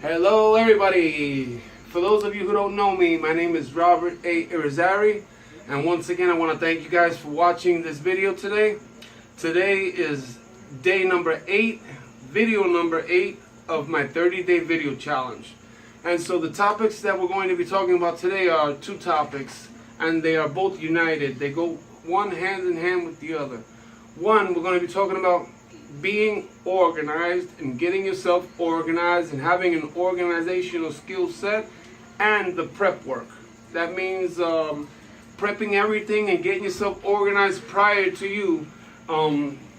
Hello everybody! For those of you who don't know me, my name is robertirizarry, and once again I want to thank you guys for watching this video today. Today is day number 8, video number 8 of my 30-day video challenge. And so the topics that we're going to be talking about today are 2 topics, and they are both united. They go one hand in hand with the other. One, we're going to be talking about being organized and getting yourself organized and having an organizational skill set, and the prep work. That means prepping everything and getting yourself organized prior to you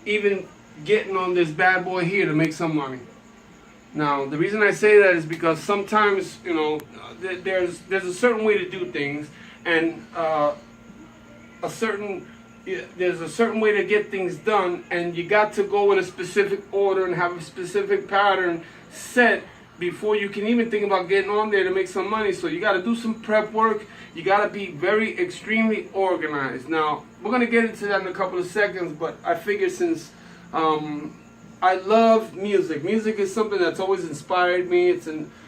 even getting on this bad boy here to make some money. Now, the reason I say that is because sometimes, you know, there's a certain way to do things, and there's a certain way to get things done, and you got to go in a specific order and have a specific pattern set before you can even think about getting on there to make some money. So you got to do some prep work. You got to be very extremely organized. Now, we're going to get into that in a couple of seconds, but I figure since I love music. Music is something that's always inspired me.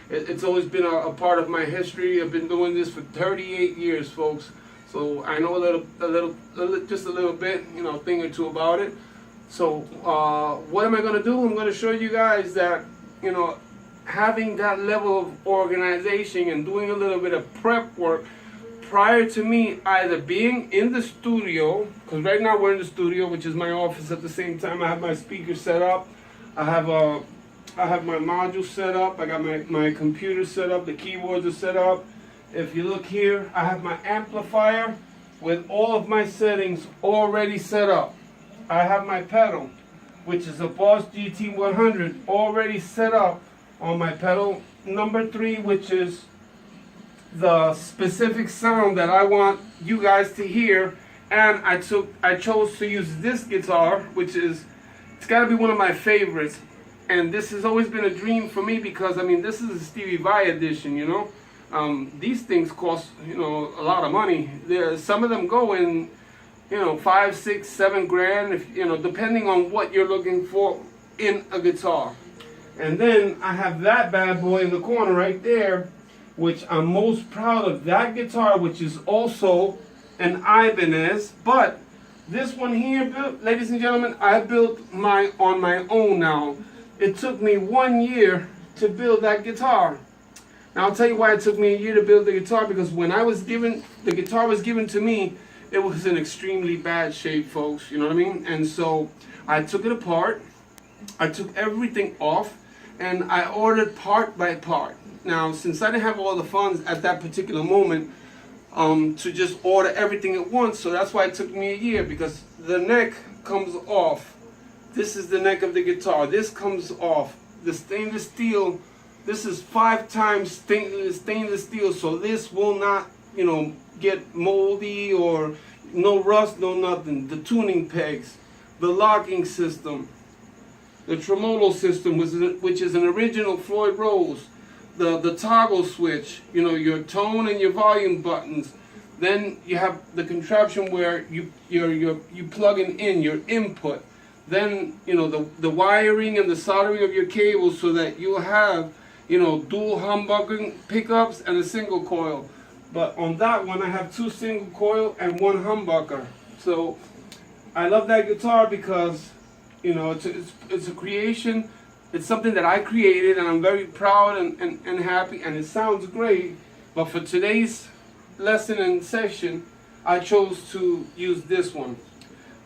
It's always been a part of my history. I've been doing this for 38 years, folks. So I know just a little bit, you know, a thing or two about it. So what am I going to do? I'm going to show you guys that, you know, having that level of organization and doing a little bit of prep work prior to me either being in the studio, because right now we're in the studio, which is my office. At the same time, I have my speaker set up. I have my module set up. I got my computer set up. The keyboards are set up. If you look here, I have my amplifier with all of my settings already set up. I have my pedal, which is a Boss GT100, already set up on my pedal number 3, which is the specific sound that I want you guys to hear. And I chose to use this guitar, which it's got to be one of my favorites. And this has always been a dream for me because, I mean, this is a Stevie Vai edition, you know. These things cost, you know, a lot of money. Some of them go in, you know, 5, 6, 7 grand, if, you know, depending on what you're looking for in a guitar. And then I have that bad boy in the corner right there, which I'm most proud of. That guitar, which is also an Ibanez, but this one here, ladies and gentlemen, I built on my own now. It took me 1 year to build that guitar. Now, I'll tell you why it took me a year to build the guitar, because when the guitar was given to me, it was in extremely bad shape, folks, you know what I mean? And so I took it apart, I took everything off, and I ordered part by part. Now, since I didn't have all the funds at that particular moment to just order everything at once, so that's why it took me a year, because the neck comes off. This is the neck of the guitar. This comes off. The stainless steel, this is 5 times stainless steel, so this will not, you know, get moldy or no rust, no nothing. The tuning pegs, the locking system, the tremolo system, which is an original Floyd Rose, the toggle switch, you know, your tone and your volume buttons. Then you have the contraption where you plug in your input. Then, you know, the wiring and the soldering of your cables so that you'll have, you know, dual humbucking pickups and a single coil. But on that one, I have 2 single coil and 1 humbucker. So I love that guitar because, you know, it's a creation. It's something that I created, and I'm very proud and happy, and it sounds great. But for today's lesson and session, I chose to use this one.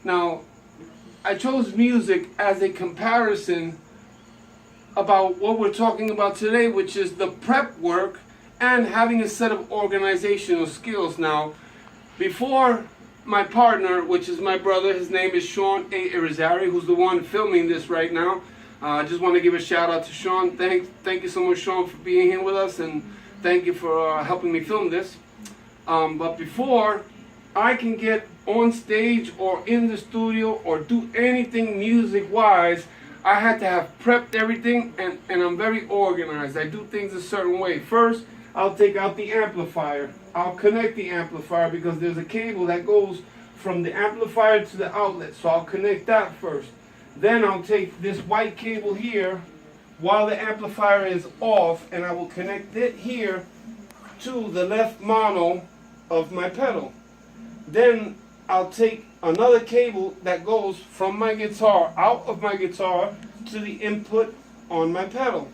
Now, I chose music as a comparison about what we're talking about today, which is the prep work and having a set of organizational skills. Now, before my partner, which is my brother, his name is Sean A. Irizarry, who's the one filming this right now. I just want to give a shout out to Sean. Thank you so much, Sean, for being here with us, and thank you for helping me film this. But before I can get on stage or in the studio or do anything music-wise, I had to have prepped everything, and I'm very organized. I do things a certain way. First, I'll take out the amplifier. I'll connect the amplifier because there's a cable that goes from the amplifier to the outlet. So I'll connect that first. Then I'll take this white cable here while the amplifier is off, and I will connect it here to the left mono of my pedal. Then I'll take another cable that goes from my guitar, out of my guitar, to the input on my pedal.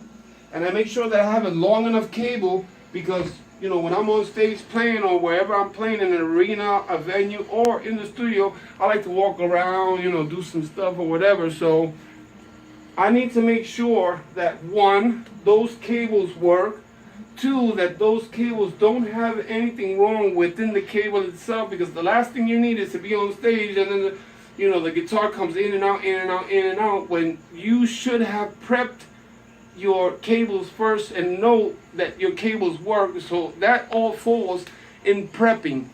And I make sure that I have a long enough cable because, you know, when I'm on stage playing or wherever I'm playing in an arena, a venue, or in the studio, I like to walk around, you know, do some stuff or whatever. So I need to make sure that, one, those cables work. Two, that those cables don't have anything wrong within the cable itself, because the last thing you need is to be on stage and then the guitar comes in and out, in and out, in and out, when you should have prepped your cables first and know that your cables work. So that all falls in prepping.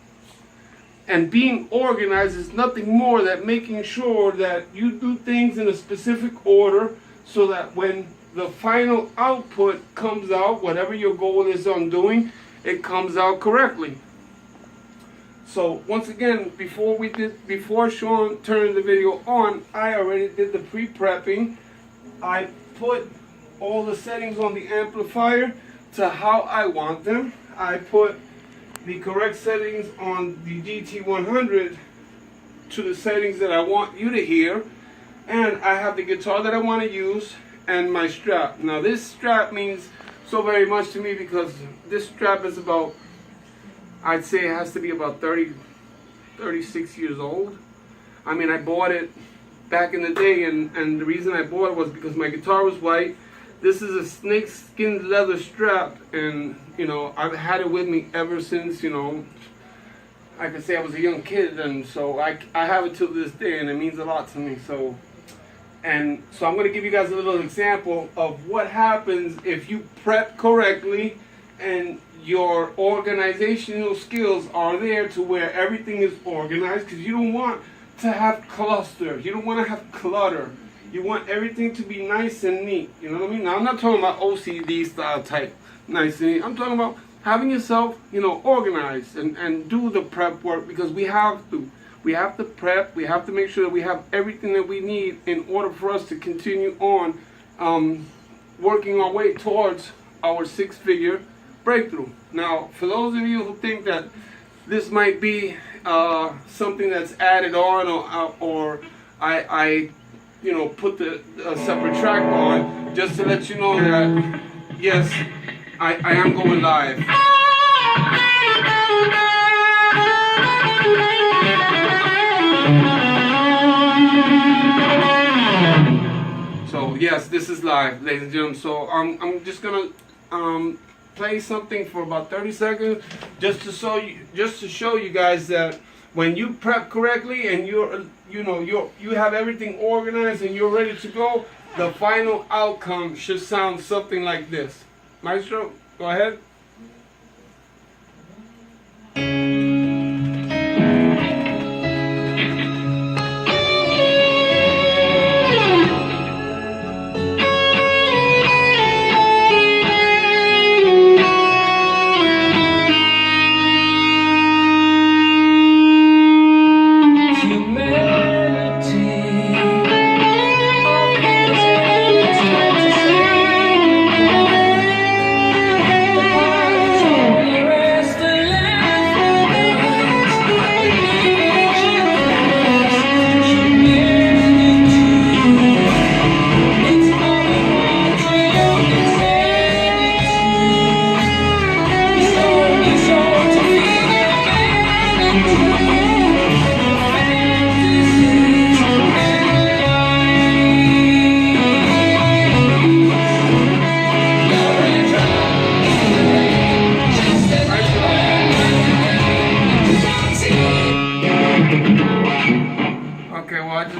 And being organized is nothing more than making sure that you do things in a specific order so that when the final output comes out, whatever your goal is on doing, it comes out correctly. So once again, before Sean turned the video on, I already did the pre-prepping. I put all the settings on the amplifier to how I want them. I put the correct settings on the GT100 to the settings that I want you to hear. And I have the guitar that I want to use and my strap. Now this strap means so very much to me because this strap is about, I'd say it has to be about 36 years old. I mean, I bought it back in the day, and the reason I bought it was because my guitar was white. This is a snakeskin leather strap, and you know, I've had it with me ever since, you know, I could say I was a young kid, and so I have it till this day, and it means a lot to me. So I'm going to give you guys a little example of what happens if you prep correctly and your organizational skills are there to where everything is organized, because you don't want to have cluster. You don't want to have clutter. You want everything to be nice and neat. You know what I mean? Now, I'm not talking about OCD style type nice and neat. I'm talking about having yourself, you know, organized and do the prep work, because we have to. We have to prep. We have to make sure that we have everything that we need in order for us to continue on working our way towards our six-figure breakthrough. Now, for those of you who think that this might be something that's added on, or I you know, put a separate track on, just to let you know that yes, I am going live. So yes, this is live, ladies and gentlemen. So I'm just gonna play something for about 30 seconds, just to show you guys that when you prep correctly and you have everything organized and you're ready to go, the final outcome should sound something like this. Maestro, go ahead.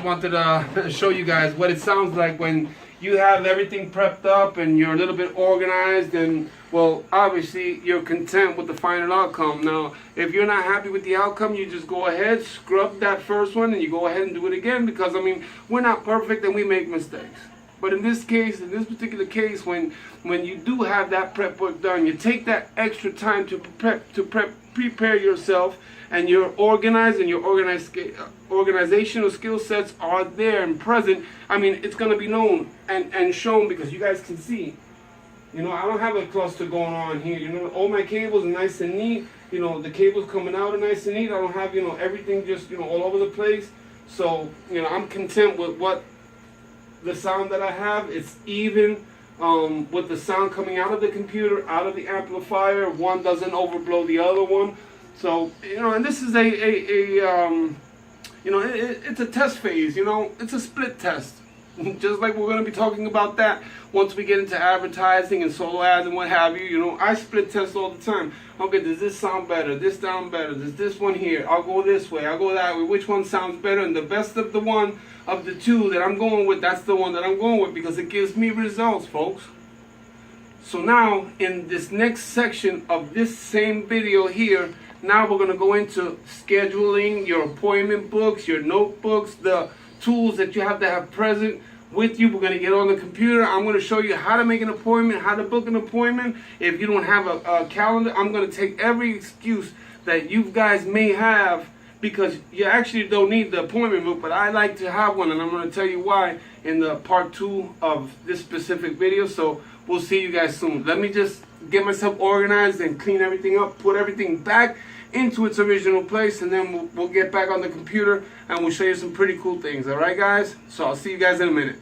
Wanted to show you guys what it sounds like when you have everything prepped up and you're a little bit organized, and well, obviously you're content with the final outcome. Now, if you're not happy with the outcome, you just go ahead, scrub that first one, and you go ahead and do it again, because I mean, we're not perfect and we make mistakes. But in this case, in this particular case, when you do have that prep work done, you take that extra time to prep prepare yourself and you're organized and your organizational skill sets are there and present, I mean, it's going to be known and shown because you guys can see. You know, I don't have a cluster going on here. You know, all my cables are nice and neat. You know, the cables coming out are nice and neat. I don't have, you know, everything just, you know, all over the place. So, you know, I'm content with what the sound that I have. It's even with the sound coming out of the computer, out of the amplifier. One doesn't overblow the other one. So, you know, and this is you know, it's a test phase, you know. It's a split test. Just like we're going to be talking about that once we get into advertising and solo ads and what have you. You know, I split test all the time. Okay, does this sound better? This sound better? Does this one here? I'll go this way. I'll go that way. Which one sounds better? And the best of the one of the two that I'm going with, that's the one that I'm going with because it gives me results, folks. So now, in this next section of this same video here, now we're going to go into scheduling your appointment books, your notebooks, the tools that you have to have present with you. We're going to get on the computer. I'm going to show you how to make an appointment, how to book an appointment. If you don't have a calendar, I'm going to take every excuse that you guys may have because you actually don't need the appointment book, but I like to have one, and I'm going to tell you why in the part 2 of this specific video. So we'll see you guys soon. Let me just get myself organized and clean everything up, put everything back into its original place, and then we'll get back on the computer and we'll show you some pretty cool things. All right, guys? So I'll see you guys in a minute.